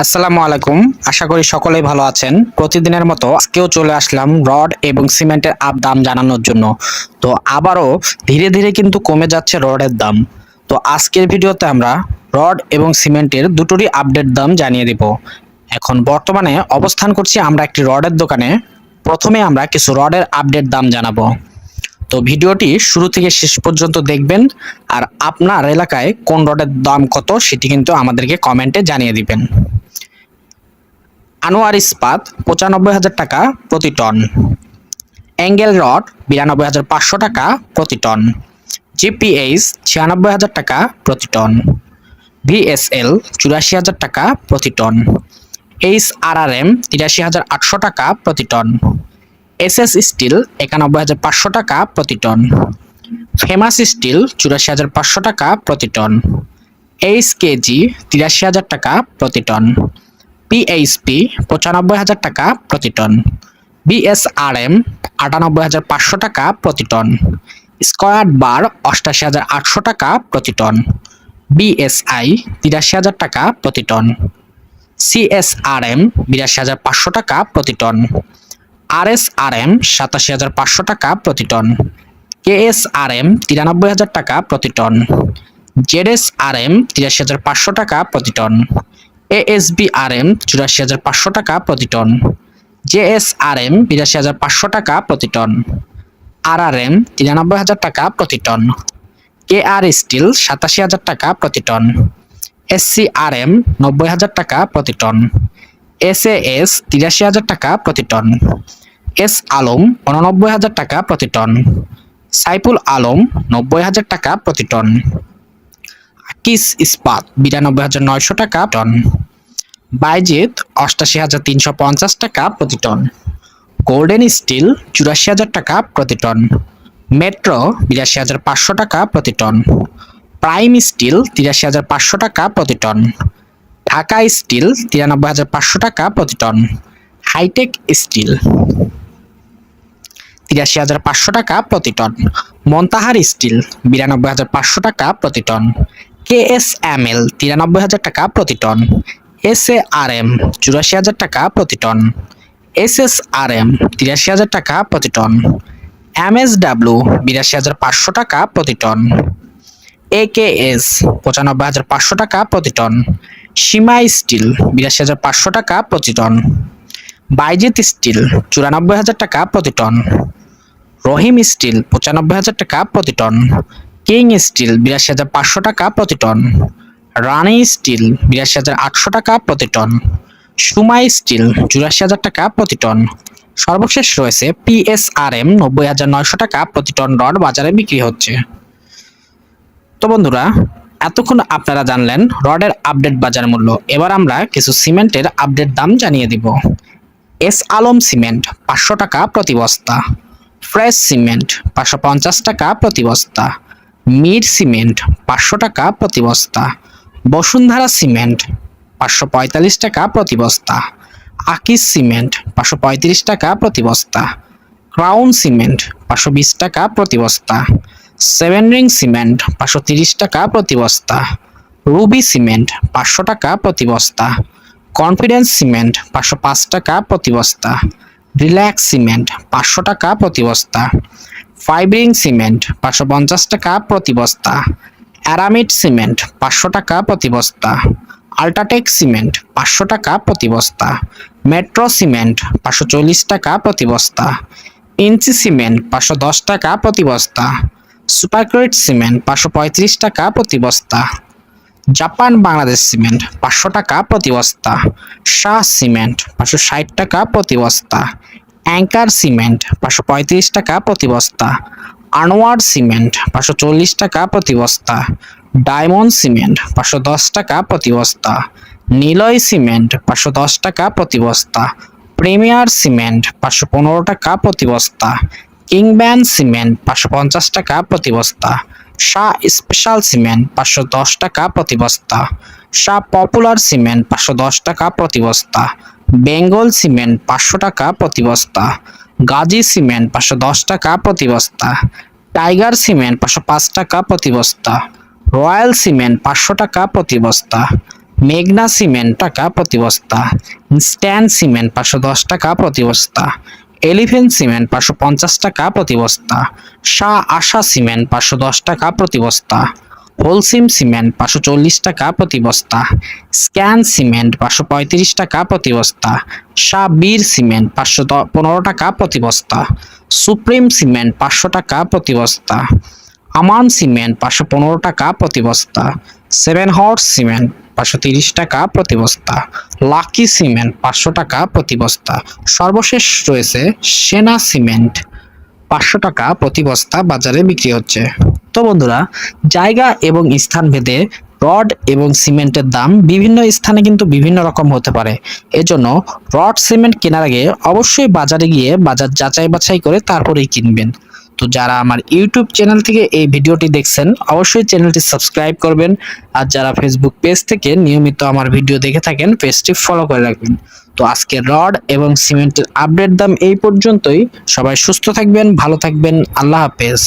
আসসালামু আলাইকুম। আশা করি সকলেই ভালো আছেন। প্রতিদিনের মতো আজকেও চলে আসলাম রড এবং সিমেন্টের দাম জানানোর জন্য। তো আবারও ধীরে ধীরে কিন্তু কমে যাচ্ছে রডের দাম। তো আজকের ভিডিওতে আমরা রড এবং সিমেন্টের দুটোরই আপডেট দাম জানিয়ে দিব। এখন বর্তমানে অবস্থান করছি আমরা একটি রডের দোকানে। প্রথমে আমরা কিছু রডের আপডেট দাম জানাবো। তো ভিডিওটি শুরু থেকে শেষ পর্যন্ত দেখবেন, আর আপনার এলাকায় কোন রডের দাম কত সেটি কিন্তু আমাদেরকে কমেন্টে জানিয়ে দিবেন। আনোয়ার ইস্পাত ৯৫,০০০ টাকা প্রতি টন, অ্যাঙ্গেল রড ৯২,৫০০ টাকা প্রতি টন, জিপিএইচ ৯৬,০০০ টাকা প্রতি টন, ভিএসএল ৮৪,০০০ টাকা প্রতি টন, এইচআরআরএম ৮৩,৮০০ টাকা প্রতি টন, এসএস স্টিল ৯১,৫০০ টাকা প্রতি টন, ফেমাস স্টিল ৮৪,৫০০ টাকা প্রতি টন, এইচকেজি ৮৩,০০০ টাকা প্রতি টন, পিএইচপি ৯৫,০০০ টাকা প্রতি টন, বিএসআরএম ৯৮,৫০০ টাকা প্রতি টন, স্কয়ার বার ৮৮,৮০০ টাকা প্রতি টন, বিএসআই ৮৩,০০০ টাকা প্রতি টন, সিএসআরএম ৮২,৫০০ টাকা প্রতি টন, আরএসআরএম ৮৭,৫০০ টাকা প্রতি টন, কেএসআরএম ৯৩,০০০ টাকা প্রতি টন, জেডএসআরএম ৮৩,৫০০ টাকা প্রতি টন, এএসবিআরএম ৮৪,৫০০ টাকা প্রতি টন, জেএসআরএম ৮২,৫০০ টাকা প্রতি টন, আরআরএম ৯৩,০০০ টাকা প্রতি টন, কেআর স্টিল ৮৭,০০০ টাকা প্রতি টন, এসসিআরএম ৯০,০০০ টাকা প্রতি টন, এসএএস ৮৩,০০০ টাকা প্রতি টন, এস আলম ৮৯,০০০ টাকা প্রতি টন, সাইফুল আলম ৯০,০০০ টাকা প্রতি টন, কিস ইস্পাত ৯২,৯০০ টাকা টন, বাইজিৎ ৮৮,৩৫০ টাকা প্রতি টন, গোল্ডেন স্টিল ৮৪,০০০ টাকা প্রতি টন, মেট্রো ৮২,৫০০ টাকা প্রতি টন, প্রাইম স্টিল ৮৩,৫০০ টাকা প্রতি টন, ঢাকা স্টিল ৯৩,৫০০ টাকা প্রতি টন, হাইটেক স্টিল ৮৩,৫০০ টাকা প্রতি টন, মন্তাহার স্টিল ৯২,৫০০ টাকা প্রতি টন, কেএসএমএল ৯৩,০০০ টাকা প্রতি টন, এসএআরএম ৮৪,০০০ টাকা প্রতি টন, এসএসআরএম ৮৩,০০০ টাকা প্রতি টন, এমএসডব্লিউ ৮২,৫০০ টাকা প্রতি টন, একেএস ৯৫,৫০০ টাকা প্রতি টন, সীমা স্টিল ৮২,৫০০ টাকা প্রতি টন, বাইজিৎ স্টিল ৯৪,০০০ টাকা প্রতি টন, রহিম স্টিল ৯৫,০০০ টাকা প্রতি টন, কিং স্টিল ৮২,৫০০ টাকা প্রতি টন, রানি স্টিল ৮২,৮০০ টাকা প্রতি টন, সুমাই স্টিল ৮৪,০০০ টাকা প্রতি টন। সর্বশেষ রয়েছে পিএসআরএম ৯০,৯০০ টাকা প্রতি টন রড বাজারে বিক্রি হচ্ছে। তো বন্ধুরা, এতক্ষণ আপনারা জানলেন রডের আপডেট বাজার মূল্য। এবার আমরা কিছু সিমেন্টের আপডেট দাম জানিয়ে দিব। এস আলম সিমেন্ট ৫০০ টাকা প্রতি বস্তা, ফ্রেশ সিমেন্ট ৫৫০ টাকা প্রতি বস্তা, মির সিমেন্ট ৫০০ টাকা প্রতি বস্তা, বসুন্ধরা সিমেন্ট ৫৪৫ টাকা প্রতি বস্তা, আকিস সিমেন্ট ৫৩৫ টাকা প্রতি বস্তা, ক্রাউন সিমেন্ট ৫২০ টাকা প্রতি বস্তা, সেভেন রিং সিমেন্ট ৫৩০ টাকা প্রতি বস্তা, রুবি সিমেন্ট ৫০০ টাকা প্রতি বস্তা, কনফিডেন্স সিমেন্ট ৫০৫ টাকা প্রতি বস্তা, রিল্যাক্স সিমেন্ট ৫০০ টাকা প্রতি বস্তা, ফাইভ রিং সিমেন্ট ৫৫০ টাকা প্রতি বস্তা, অ্যারামিড সিমেন্ট ৫০০ টাকা প্রতি বস্তা, আল্ট্রাটেক সিমেন্ট ৫০০ টাকা প্রতি বস্তা, মেট্রো সিমেন্ট ৫৪০ টাকা প্রতি বস্তা, ইঞ্চি সিমেন্ট ৫১০ টাকা প্রতি বস্তা, সুপারক্রিট সিমেন্ট ৫৩৫ টাকা প্রতি বস্তা, জাপান বাংলাদেশ সিমেন্ট ৫০০ টাকা প্রতি বস্তা, শাহ সিমেন্ট ৫৬০ টাকা প্রতি বস্তা, অ্যাঙ্কার সিমেন্ট ৫৩৫ টাকা প্রতি বস্তা, আনোয়ার সিমেন্ট ৫৪০ টাকা প্রতি বস্তা, ডায়মন্ড সিমেন্ট ৫১০ টাকা প্রতি বস্তা, নিলয় সিমেন্ট ৫১০ টাকা প্রতি বস্তা, প্রিমিয়ার সিমেন্ট ৫১৫ টাকা প্রতি বস্তা, কিংব্যান সিমেন্ট ৫৫০ টাকা প্রতি বস্তা, শাহ স্পেশাল সিমেন্ট ৫১০ টাকা প্রতি বস্তা, শাহ পপুলার সিমেন্ট ৫১০ টাকা প্রতি বস্তা, বেঙ্গল সিমেন্ট ৫০০ টাকা প্রতি বস্তা, গাজী সিমেন্ট ৫১০ টাকা প্রতি বস্তা, টাইগার সিমেন্ট ৫০৫ টাকা প্রতি বস্তা, রয়্যাল সিমেন্ট ৫০০ টাকা প্রতি বস্তা, মেঘনা সিমেন্ট টাকা প্রতি বস্তা, স্ট্যান্ড সিমেন্ট 510 টাকা প্রতি বস্তা, এলিফ্যান্ট সিমেন্ট 550 টাকা প্রতি বস্তা, শাহ আশা সিমেন্ট 510 টাকা প্রতি বস্তা, হোলসিম সিমেন্ট 540 টাকা প্রতি বস্তা, স্ক্যান সিমেন্ট 535 টাকা প্রতি বস্তা, শাহ বীর সিমেন্ট 515 টাকা প্রতি বস্তা, সুপ্রিম সিমেন্ট 500 টাকা প্রতি বস্তা, আমান সিমেন্ট 515 টাকা প্রতি বস্তা, সেভেন হর্স সিমেন্ট 530 টাকা প্রতি বস্তা, লাকি সিমেন্ট 500 টাকা প্রতি বস্তা। সর্বশেষ রয়েছে সেনা সিমেন্ট 500 টাকা প্রতি বস্তা বাজারে বিক্রি হচ্ছে। তো বন্ধুরা, জায়গা এবং স্থান ভেদে রড এবং সিমেন্টের দাম বিভিন্ন স্থানে কিন্তু বিভিন্ন রকম হতে পারে। এজন্য রড সিমেন্ট কেনার আগে অবশ্যই বাজারে গিয়ে বাজার যাচাই বাছাই করে তারপরেই কিনবেন। তো যারা আমার ইউটিউব চ্যানেল থেকে এই ভিডিওটি দেখছেন অবশ্যই চ্যানেলটি সাবস্ক্রাইব করবেন, আর যারা ফেসবুক পেজ থেকে নিয়মিত আমার ভিডিও দেখে থাকেন পেজটি ফলো করে রাখবেন। তো আজকে রড এবং সিমেন্টের আপডেট দাম এই পর্যন্তই। সবাই সুস্থ থাকবেন, ভালো থাকবেন, আল্লাহ হাফেজ।